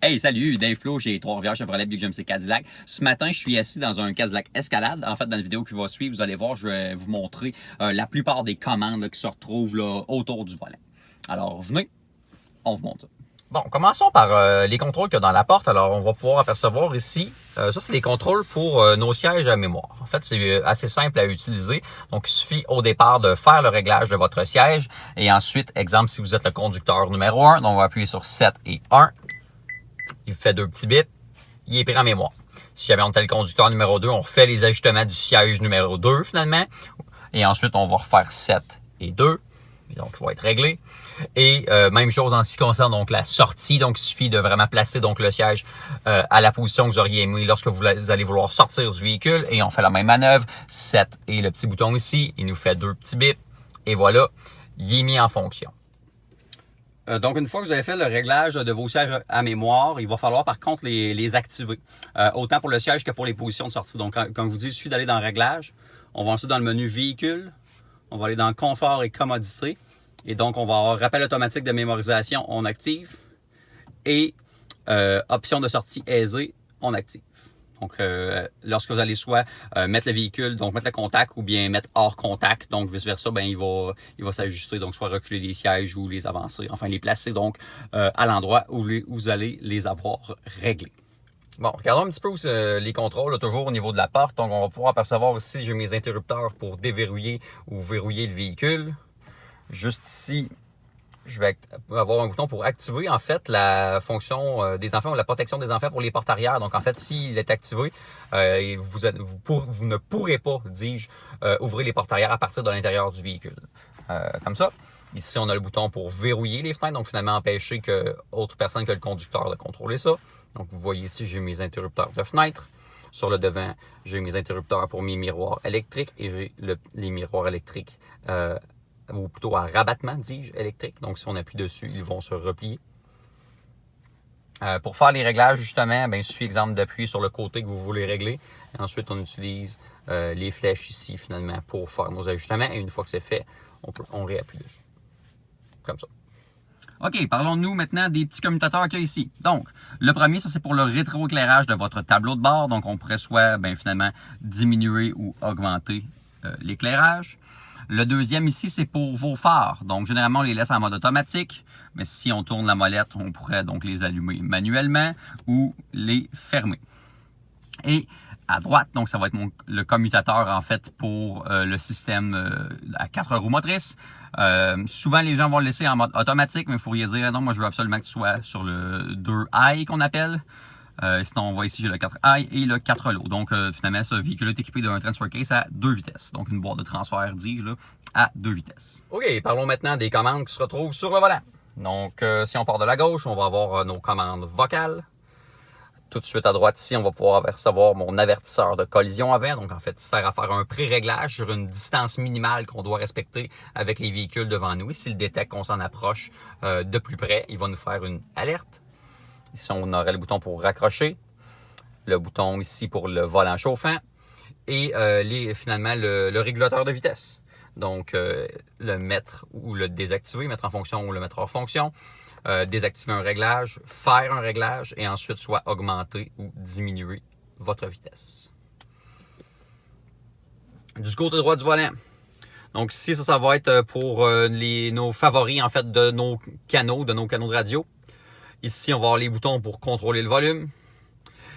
Hey, salut, Dave Flo chez Trois-Rivières Chevrolet Big GMC Cadillac. Ce matin, je suis assis dans un Cadillac Escalade. En fait, dans la vidéo qui va suivre, vous allez voir, je vais vous montrer la plupart des commandes là, qui se retrouvent là, autour du volant. Alors, venez, on vous montre ça. Bon, commençons par les contrôles qu'il y a dans la porte. Alors, on va pouvoir apercevoir ici, ça c'est les contrôles pour nos sièges à mémoire. En fait, c'est assez simple à utiliser. Donc, il suffit au départ de faire le réglage de votre siège. Et ensuite, exemple, si vous êtes le conducteur numéro 1, donc on va appuyer sur 7 et 1. Il fait 2 petits bips. Il est pris en mémoire. Si jamais on était le conducteur numéro 2, on refait les ajustements du siège numéro 2 finalement. Et ensuite, on va refaire 7 et 2. Et donc, il va être réglé. Et même chose en ce qui concerne donc la sortie. Donc, il suffit de vraiment placer donc le siège à la position que vous auriez aimé lorsque vous allez vouloir sortir du véhicule. Et on fait la même manœuvre. 7 et le petit bouton ici. Il nous fait 2 petits bips. Et voilà, il est mis en fonction. Donc, une fois que vous avez fait le réglage de vos sièges à mémoire, il va falloir par contre les activer. Autant pour le siège que pour les positions de sortie. Donc, comme je vous dis, il suffit d'aller dans Réglage. On va ensuite dans le menu Véhicule. On va aller dans Confort et Commodité. Et donc, on va avoir Rappel automatique de mémorisation, on active. Et Option de sortie aisée, on active. Donc, lorsque vous allez soit mettre le véhicule, donc mettre le contact, ou bien mettre hors contact, donc vice-versa, ben il va s'ajuster, donc soit reculer les sièges ou les avancer, enfin les placer donc à l'endroit où vous allez les avoir réglés. Bon, regardons un petit peu les contrôles, là, toujours au niveau de la porte. Donc, on va pouvoir apercevoir aussi, j'ai mes interrupteurs pour déverrouiller ou verrouiller le véhicule. Juste ici, je vais avoir un bouton pour activer en fait la fonction des enfants ou la protection des enfants pour les portes arrière. Donc en fait, s'il est activé, vous ne pourrez pas, dis-je, ouvrir les portes arrière à partir de l'intérieur du véhicule. Comme ça. Ici, on a le bouton pour verrouiller les fenêtres, donc finalement empêcher que autre personne que le conducteur de contrôler ça. Donc vous voyez ici, j'ai mes interrupteurs de fenêtre. Sur le devant, j'ai mes interrupteurs pour mes miroirs électriques et j'ai les miroirs électriques ou plutôt à rabattement, dis-je, électrique. Donc, si on appuie dessus, ils vont se replier. Pour faire les réglages, justement, ben, il suffit, exemple, d'appuyer sur le côté que vous voulez régler. Et ensuite, on utilise les flèches ici, finalement, pour faire nos ajustements. Et une fois que c'est fait, on réappuie dessus. Comme ça. OK, parlons-nous maintenant des petits commutateurs qu'il y a ici. Donc, le premier, ça c'est pour le rétroéclairage de votre tableau de bord. Donc, on pourrait soit, finalement, diminuer ou augmenter l'éclairage. Le deuxième ici, c'est pour vos phares. Donc, généralement, on les laisse en mode automatique. Mais si on tourne la molette, on pourrait donc les allumer manuellement ou les fermer. Et à droite, donc ça va être le commutateur en fait pour le système à 4 roues motrices. Souvent, les gens vont le laisser en mode automatique, mais il faudrait dire non, moi je veux absolument que tu sois sur le 2 high qu'on appelle. Sinon, on voit ici, j'ai le 4 high et le 4 low. Donc, finalement, ce véhicule est équipé d'un transfer case à 2 vitesses. Donc, une boîte de transfert, dis-je, là, à 2 vitesses. OK, parlons maintenant des commandes qui se retrouvent sur le volant. Donc, si on part de la gauche, on va avoir nos commandes vocales. Tout de suite à droite ici, on va pouvoir recevoir mon avertisseur de collision avant. Donc, en fait, il sert à faire un pré-réglage sur une distance minimale qu'on doit respecter avec les véhicules devant nous. Et s'il détecte qu'on s'en approche de plus près, il va nous faire une alerte. Ici, on aurait le bouton pour raccrocher, le bouton ici pour le volant chauffant et finalement le régulateur de vitesse. Donc, le mettre ou le désactiver, mettre en fonction ou le mettre hors fonction, désactiver un réglage, faire un réglage et ensuite soit augmenter ou diminuer votre vitesse. Du côté droit du volant. Donc ici, ça va être pour nos favoris en fait de nos canaux de radio. Ici, on va avoir les boutons pour contrôler le volume.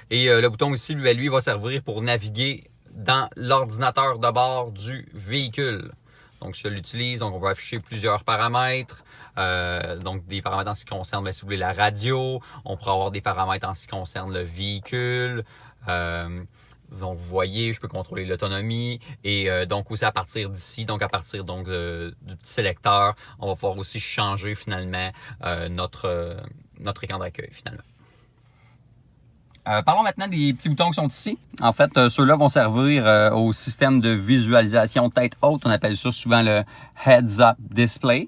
Et le bouton ici, lui, va servir pour naviguer dans l'ordinateur de bord du véhicule. Donc, je l'utilise. Donc, on peut afficher plusieurs paramètres. Donc, des paramètres en ce qui concerne, si vous voulez, la radio. On pourra avoir des paramètres en ce qui concerne le véhicule. Donc, vous voyez, je peux contrôler l'autonomie. Et donc, aussi à partir d'ici, donc à partir donc du petit sélecteur, on va pouvoir aussi changer finalement notre écran d'accueil finalement. Parlons maintenant des petits boutons qui sont ici. En fait, ceux-là vont servir au système de visualisation tête haute. On appelle ça souvent le Heads-Up Display.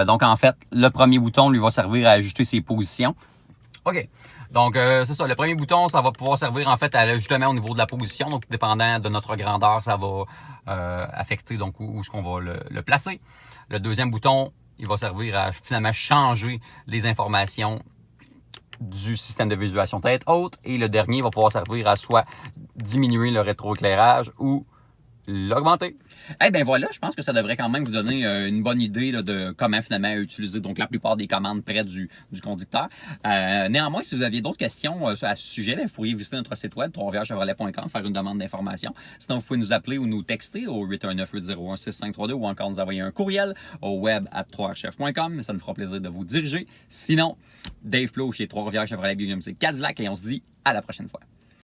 Donc, en fait, le premier bouton lui va servir à ajuster ses positions. OK. Donc, c'est ça. Le premier bouton, ça va pouvoir servir en fait à l'ajustement au niveau de la position. Donc, dépendant de notre grandeur, ça va affecter donc où est-ce qu'on va le placer. Le deuxième bouton, il va servir à finalement changer les informations du système de visualisation tête haute. Et le dernier va pouvoir servir à soit diminuer le rétroéclairage ou l'augmenter. Eh bien voilà, je pense que ça devrait quand même vous donner une bonne idée là, de comment finalement utiliser donc la plupart des commandes près du conducteur. Néanmoins, si vous aviez d'autres questions à ce sujet, bien, vous pourriez visiter notre site web troisrivièrechevrolet.com, faire une demande d'information. Sinon, vous pouvez nous appeler ou nous texter au 819-801-6532 ou encore nous envoyer un courriel au web@troischef.com. Ça nous fera plaisir de vous diriger. Sinon, Dave Flo chez Trois-Rivières Chevrolet BMC Cadillac et on se dit à la prochaine fois.